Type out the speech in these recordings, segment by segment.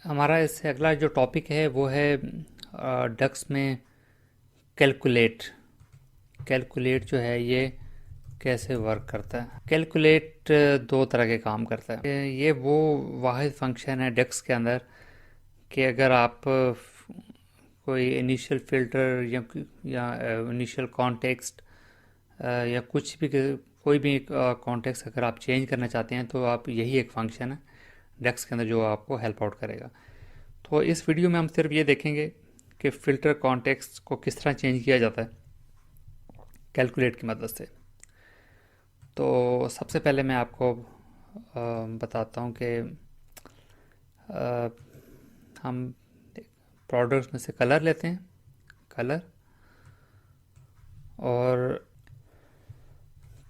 हमारा इससे अगला जो टॉपिक है वो है डक्स में कैलकुलेट। कैलकुलेट जो है ये कैसे वर्क करता है। कैलकुलेट दो तरह के काम करता है। ये वो वाहिद फंक्शन है डक्स के अंदर कि अगर आप कोई इनिशियल फ़िल्टर या इनिशियल कॉन्टेक्स्ट या कुछ भी कोई भी कॉन्टेक्स्ट अगर आप चेंज करना चाहते हैं तो आप यही एक फंक्शन है डक्स के अंदर जो आपको हेल्प आउट करेगा। तो इस वीडियो में हम सिर्फ ये देखेंगे कि फ़िल्टर कॉन्टेक्स्ट को किस तरह चेंज किया जाता है कैलकुलेट की मदद से। तो सबसे पहले मैं आपको बताता हूँ कि हम प्रोडक्ट्स में से कलर लेते हैं, कलर, और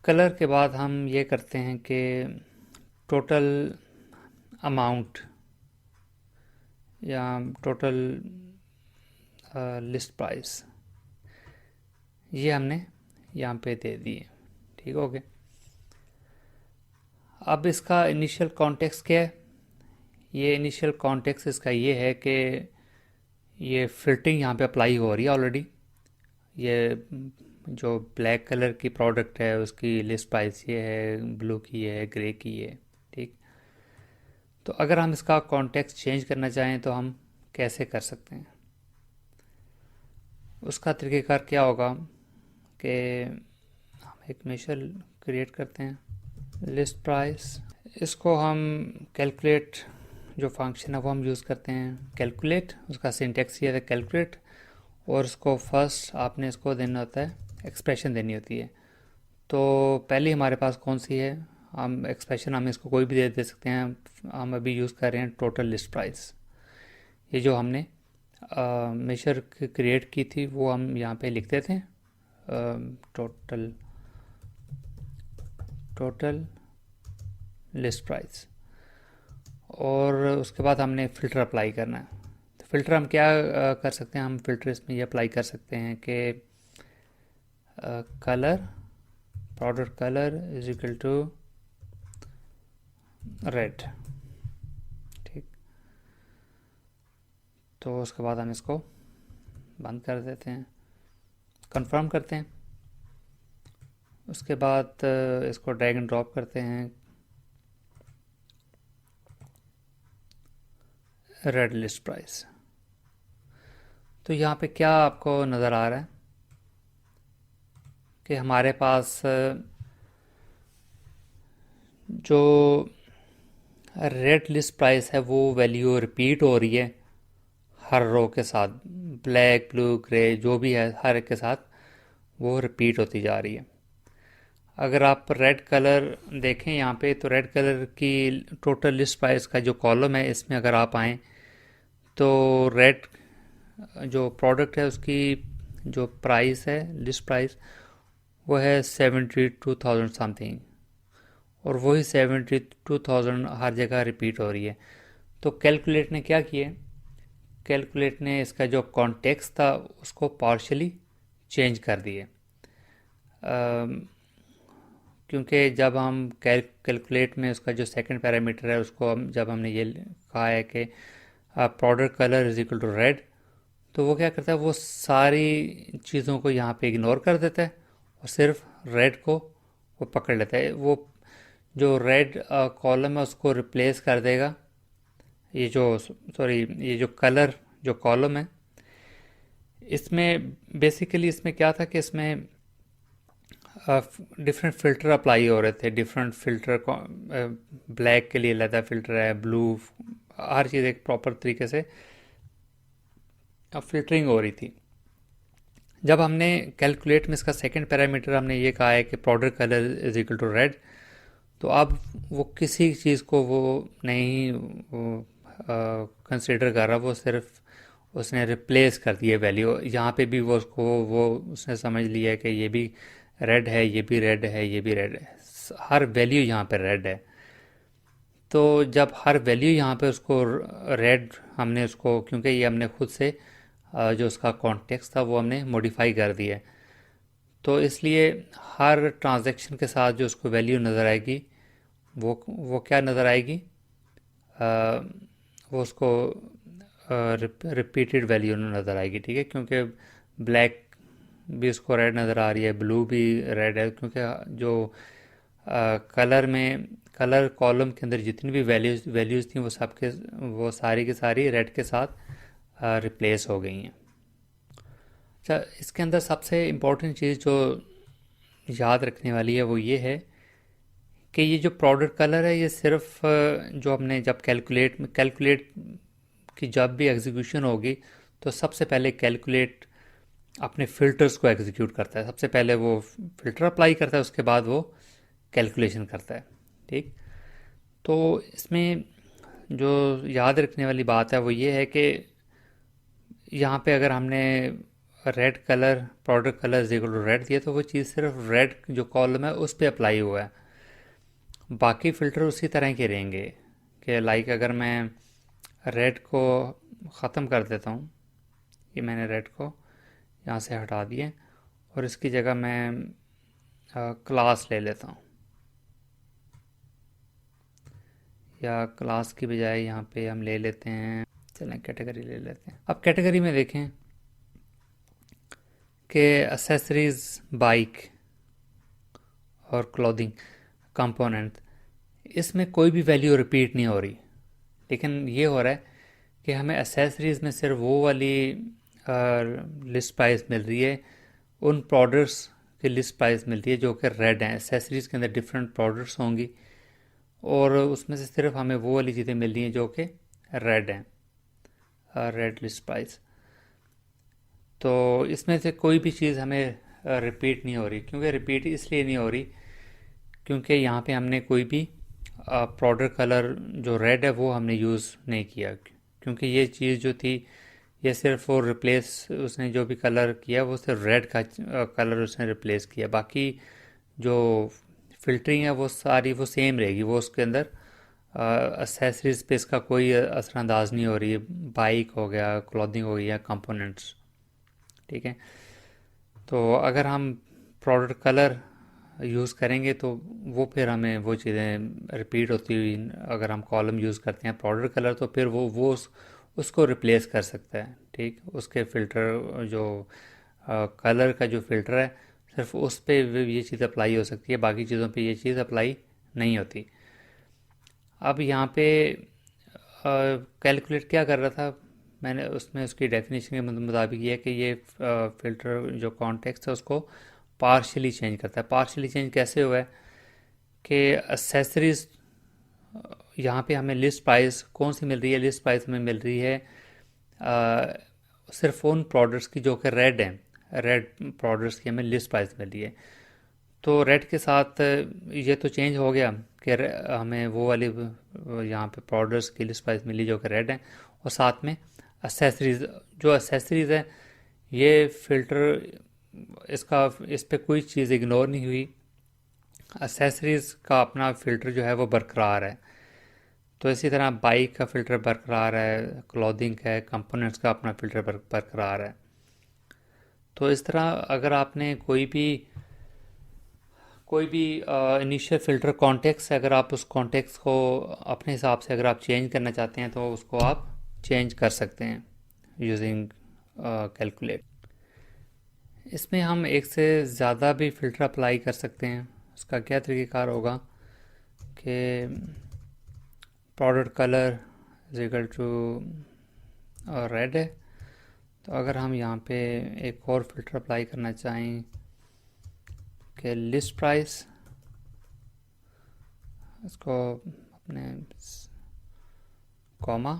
कलर के बाद हम ये करते हैं कि टोटल अमाउंट या टोटल लिस्ट प्राइस ये हमने यहाँ पे दे दिए। ठीक हो गया। अब इसका इनिशियल कॉन्टेक्स्ट क्या है। ये इनिशियल कॉन्टेक्स्ट इसका ये है कि ये फिल्टरिंग यहाँ पे अप्लाई हो रही है ऑलरेडी। ये जो ब्लैक कलर की प्रोडक्ट है उसकी लिस्ट प्राइस ये है, ब्लू की ये है, ग्रे की ये। ठीक। तो अगर हम इसका कॉन्टेक्स्ट चेंज करना चाहें तो हम कैसे कर सकते हैं। उसका तरीक़ेकार क्या होगा कि हम एक मेशर क्रिएट करते हैं, लिस्ट प्राइस। इसको हम कैलकुलेट जो फंक्शन है वो हम यूज़ करते हैं कैलकुलेट। उसका सिंटेक्स ये है कैलकुलेट, और उसको फर्स्ट आपने इसको देना होता है एक्सप्रेशन देनी होती है। तो पहले हमारे पास कौन सी है, हम एक्सप्रेशन हम इसको कोई भी दे सकते हैं। हम अभी यूज़ कर रहे हैं टोटल लिस्ट प्राइस। ये जो हमने मेशर क्रिएट की थी वो हम यहाँ पे लिख देते हैं टोटल टोटल लिस्ट प्राइस। और उसके बाद हमने फ़िल्टर अप्लाई करना है। तो फ़िल्टर हम क्या कर सकते हैं, हम फ़िल्टर इसमें ये अप्लाई कर सकते हैं कि colour, product colour is equal to red. ठीक। तो उसके बाद हम इसको बंद कर देते हैं, कंफर्म करते हैं। उसके बाद इसको ड्रैग एंड ड्रॉप करते हैं रेड लिस्ट प्राइस। तो यहाँ पे क्या आपको नज़र आ रहा है कि हमारे पास जो रेड लिस्ट प्राइस है वो वैल्यू रिपीट हो रही है हर रो के साथ। ब्लैक, ब्लू, ग्रे जो भी है हर एक के साथ वो रिपीट होती जा रही है। अगर आप रेड कलर देखें यहाँ पे तो रेड कलर की टोटल लिस्ट प्राइस का जो कॉलम है इसमें अगर आप आएँ तो रेड जो प्रोडक्ट है उसकी जो प्राइस है, लिस्ट प्राइस, वो है 72,000 समथिंग, और वही 72,000 हर जगह रिपीट हो रही है। तो कैलकुलेट ने क्या किया, कैलकुलेट ने इसका जो कॉन्टेक्स्ट था उसको पार्शली चेंज कर दिए। क्योंकि जब हम कैलकुलेट में उसका जो सेकंड पैरामीटर है उसको हम जब हमने ये कहा है कि product colour is equal to red, तो वो क्या करता है, वो सारी चीज़ों को यहाँ पे इग्नोर कर देता है और सिर्फ रेड को वो पकड़ लेता है। वो जो रेड कॉलम है उसको रिप्लेस कर देगा। ये जो सॉरी ये जो कलर जो कॉलम है इसमें बेसिकली इसमें क्या था कि इसमें डिफरेंट फ़िल्टर अप्लाई हो रहे थे। डिफरेंट फ़िल्टर ब्लैक के लिए अलग फ़िल्टर है, ब्लू, हर चीज़ एक प्रॉपर तरीके से फ़िल्टरिंग हो रही थी। जब हमने कैलकुलेट में इसका सेकंड पैरामीटर हमने ये कहा है कि product colour is equal to red, तो अब वो किसी चीज़ को वो नहीं कंसिडर कर रहा, वो सिर्फ उसने रिप्लेस कर दिया वैल्यू। यहाँ पे भी वो उसको वो उसने समझ लिया कि ये भी रेड है, ये भी रेड है, ये भी रेड है, हर वैल्यू यहाँ पे रेड है। तो जब हर वैल्यू यहाँ पे उसको रेड हमने उसको, क्योंकि ये हमने खुद से जो उसका कॉन्टेक्स्ट था वो हमने मॉडिफाई कर दिया है, तो इसलिए हर ट्रांजैक्शन के साथ जो उसको वैल्यू नज़र आएगी वो क्या नज़र आएगी, वो उसको रिपीटेड वैल्यू नज़र आएगी, ठीक है, क्योंकि ब्लैक भी उसको रेड नज़र आ रही है, ब्लू भी रेड है, क्योंकि जो कलर में कलर कॉलम के अंदर जितनी भी वैल्यूज़ थी वो सारी की सारी रेड के साथ रिप्लेस हो गई हैं। अच्छा, इसके अंदर सबसे इम्पोर्टेंट चीज़ जो याद रखने वाली है वो ये है कि ये जो प्रोडक्ट कलर है ये सिर्फ जो हमने जब कैलकुलेट की जब भी एग्जीक्यूशन होगी तो सबसे पहले कैलकुलेट अपने फ़िल्टर्स को एग्जीक्यूट करता है। सबसे पहले वो फ़िल्टर अप्लाई करता है, उसके बाद वो कैलकुलेशन करता है, ठीक। तो इसमें जो याद रखने वाली बात है वो ये है कि यहाँ पे अगर हमने red colour product colour equal to red दिया तो वो चीज़ सिर्फ रेड जो कॉलम है उस पर अप्लाई हुआ है, बाकी फ़िल्टर उसी तरह के रहेंगे। कि लाइक अगर मैं रेड को ख़त्म कर देता हूँ, ये मैंने रेड को यहाँ से हटा दिए और इसकी जगह मैं क्लास ले लेता हूँ, या क्लास की बजाय यहाँ पे हम ले लेते हैं, चलें कैटेगरी ले लेते हैं। अब कैटेगरी में देखें कि एसेसरीज, बाइक और क्लोथिंग कंपोनेंट, इसमें कोई भी वैल्यू रिपीट नहीं हो रही, लेकिन ये हो रहा है कि हमें एसेसरीज़ में सिर्फ वो वाली लिस्ट प्राइस मिल रही है, उन प्रोडक्ट्स की लिस्ट प्राइस मिलती है जो कि रेड हैं। एसेसरीज़ के अंदर डिफरेंट प्रोडक्ट्स होंगी और उसमें से सिर्फ हमें वो वाली चीज़ें मिल रही हैं जो कि रेड हैं, रेड लिस्ट प्राइस। तो इसमें से कोई भी चीज़ हमें रिपीट नहीं हो रही, क्योंकि रिपीट इसलिए नहीं हो रही क्योंकि यहाँ पे हमने कोई भी प्रोडक्ट कलर जो रेड है वो हमने यूज़ नहीं किया, क्योंकि ये चीज़ जो थी ये सिर्फ वो रिप्लेस, उसने जो भी कलर किया वो सिर्फ रेड का कलर उसने रिप्लेस किया, बाकी जो फिल्टरिंग है वो सारी वो सेम रहेगी, वो उसके अंदर एसेसरीज पे इसका कोई असरअंदाज नहीं हो रही है। बाइक हो गया, क्लॉथिंग हो गया, कंपोनेंट्स, ठीक है। तो अगर हम प्रोडक्ट कलर यूज़ करेंगे तो वो फिर हमें वो चीज़ें रिपीट होती हुई, अगर हम कॉलम यूज़ करते हैं प्रोडक्ट कलर तो फिर उसको रिप्लेस कर सकता है, ठीक। उसके फ़िल्टर जो कलर का जो फ़िल्टर है सिर्फ उस पे ये चीज़ अप्लाई हो सकती है, बाकी चीज़ों पे ये चीज़ अप्लाई नहीं होती। अब यहाँ पे कैलकुलेट क्या कर रहा था मैंने, उसमें उसकी डेफिनेशन के मुताबिक ये है कि ये फ़िल्टर जो कॉन्टेक्स्ट है उसको पार्शियली चेंज करता है। पार्शियली चेंज कैसे हुआ है कि एसेसरीज, यहाँ पे हमें लिस्ट प्राइस कौन सी मिल रही है, लिस्ट प्राइस हमें मिल रही है सिर्फ उन प्रोडक्ट्स की जो कि रेड हैं, रेड प्रोडक्ट्स की हमें लिस्ट प्राइस मिल रही है। तो रेड के साथ ये तो चेंज हो गया कि हमें वो वाली यहाँ पे प्रोडक्ट्स की लिस्ट प्राइस मिली जो कि रेड है, और साथ में एसेसरीज, जो एसेसरीज है ये फ़िल्टर इसका इस पे कोई चीज़ इग्नोर नहीं हुई, एसेसरीज का अपना फ़िल्टर जो है वो बरकरार है। तो इसी तरह बाइक का फ़िल्टर बरकरार है, क्लॉथिंग है, कंपोनेंट्स का अपना फ़िल्टर बरकरार है। तो इस तरह अगर आपने कोई भी इनिशियल फ़िल्टर कॉन्टेक्स्ट है, अगर आप उस कॉन्टेक्स्ट को अपने हिसाब से अगर आप चेंज करना चाहते हैं तो उसको आप चेंज कर सकते हैं यूजिंग कैलकुलेट। इसमें हम एक से ज़्यादा भी फ़िल्टर अप्लाई कर सकते हैं। उसका क्या तरीक़ाकार होगा कि product colour is equal to red है, तो अगर हम यहाँ पे एक और फ़िल्टर अप्लाई करना चाहें कि लिस्ट प्राइस, इसको अपने कॉमा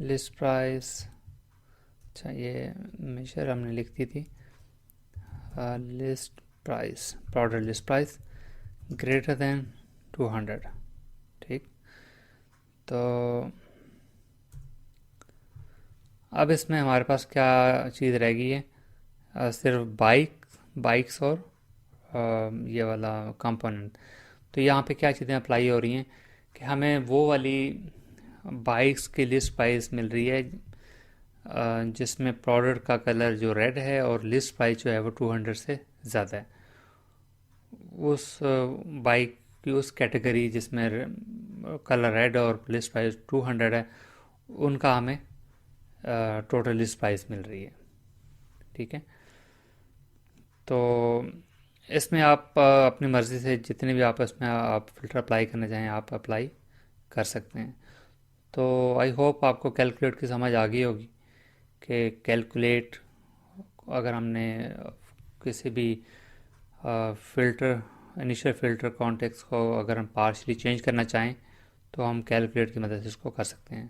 लिस्ट प्राइस, अच्छा ये मेजर हमने लिख दी थी, list price, product list price greater than 200, ठीक। तो अब इसमें हमारे पास क्या चीज़ रह गई है, सिर्फ बाइक्स और ये वाला कंपोनेंट। तो यहाँ पे क्या चीज़ें अप्लाई हो रही हैं कि हमें वो वाली बाइक्स की लिस्ट प्राइस मिल रही है जिसमें प्रोडक्ट का कलर जो रेड है और लिस्ट प्राइस जो है वो 200 से ज़्यादा है। उस बाइक कि उस कैटेगरी जिसमें कलर रेड और लिस्ट प्राइस 200 है, उनका हमें टोटल लिस्ट प्राइस मिल रही है। ठीक है, तो इसमें आप अपनी मर्ज़ी से जितने भी आप इसमें आप फ़िल्टर अप्लाई करना चाहें आप अप्लाई कर सकते हैं। तो आई होप आपको कैलकुलेट की समझ आ गई होगी कि कैलकुलेट अगर हमने किसी भी फ़िल्टर इनिशियल फ़िल्टर कॉन्टेक्स्ट को अगर हम पार्शली चेंज करना चाहें तो हम कैलकुलेट की मदद से इसको कर सकते हैं।